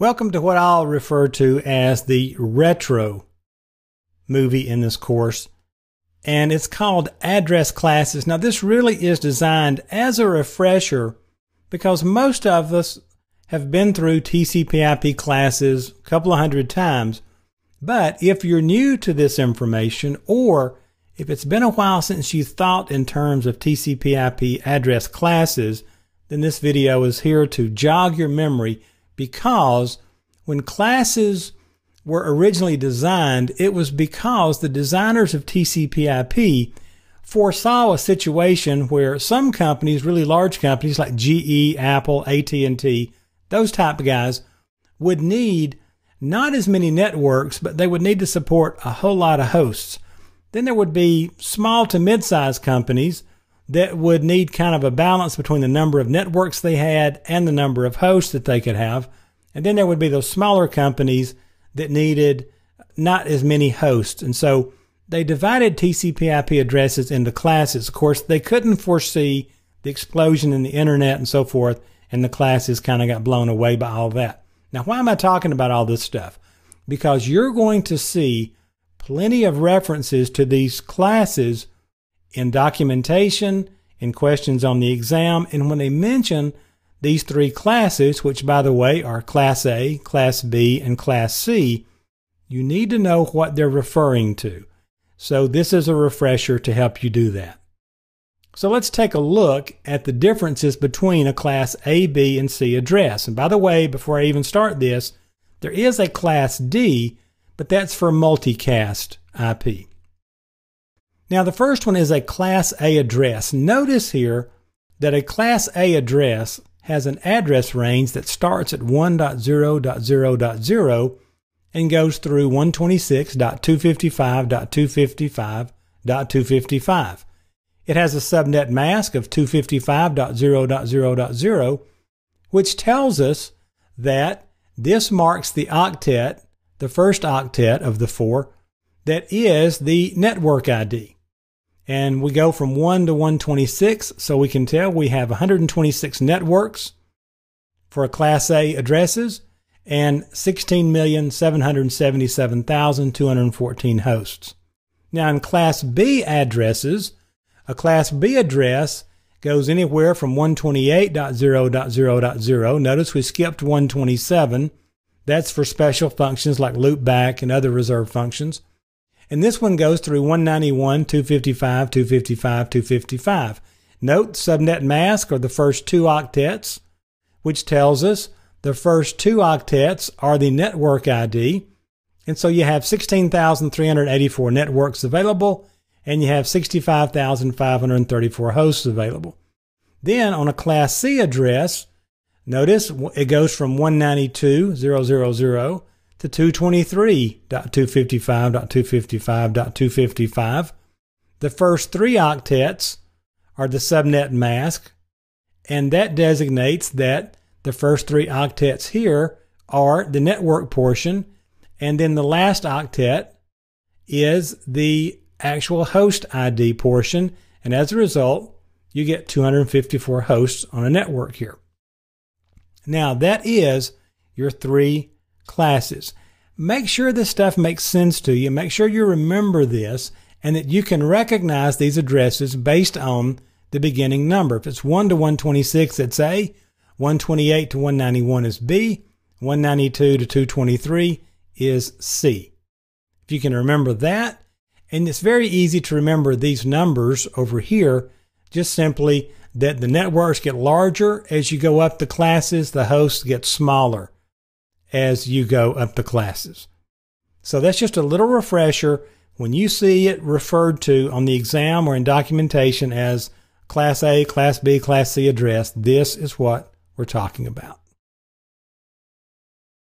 Welcome to what I'll refer to as the retro movie in this course, and it's called Address Classes. Now this really is designed as a refresher because most of us have been through TCP/IP classes a couple of hundred times, but if you're new to this information, or if it's been a while since you thought in terms of TCP/IP address classes, then this video is here to jog your memory, because when classes were originally designed, it was because the designers of TCP/IP foresaw a situation where some companies, really large companies like GE, Apple, AT&T, those type of guys, would need not as many networks, but they would need to support a whole lot of hosts. Then there would be small to mid-sized companies that would need kind of a balance between the number of networks they had and the number of hosts that they could have. And then there would be those smaller companies that needed not as many hosts. And so they divided TCP/IP addresses into classes. Of course, they couldn't foresee the explosion in the internet and so forth, and the classes kind of got blown away by all that. Now, why am I talking about all this stuff? Because you're going to see plenty of references to these classes in documentation, in questions on the exam, and when they mention these three classes, which by the way are Class A, Class B, and Class C, you need to know what they're referring to. So this is a refresher to help you do that. So let's take a look at the differences between a Class A, B, and C address. And by the way, before I even start this, there is a Class D, but that's for multicast IP. Now the first one is a Class A address. Notice here that a Class A address has an address range that starts at 1.0.0.0 and goes through 126.255.255.255. It has a subnet mask of 255.0.0.0, which tells us that this marks the octet, the first octet of the four, that is the network ID. And we go from 1 to 126, so we can tell we have 126 networks for Class A addresses and 16,777,214 hosts. Now in Class B addresses, a Class B address goes anywhere from 128.0.0.0. Notice we skipped 127. That's for special functions like loopback and other reserved functions. And this one goes through 191.255.255.255. Note subnet mask are the first two octets, which tells us the first two octets are the network ID. And so you have 16,384 networks available, and you have 65,534 hosts available. Then on a Class C address, notice it goes from 192.0.0.0 to 223.255.255.255. The first three octets are the subnet mask, and that designates that the first three octets here are the network portion, and then the last octet is the actual host ID portion, and as a result, you get 254 hosts on a network here. Now that is your three classes. Make sure this stuff makes sense to you. Make sure you remember this and that you can recognize these addresses based on the beginning number. If it's 1 to 126, it's A. 128 to 191 is B. 192 to 223 is C. If you can remember that, and it's very easy to remember these numbers over here, just simply that the networks get larger as you go up the classes, the hosts get smaller as you go up the classes. So that's just a little refresher. When you see it referred to on the exam or in documentation as Class A, Class B, Class C address, this is what we're talking about.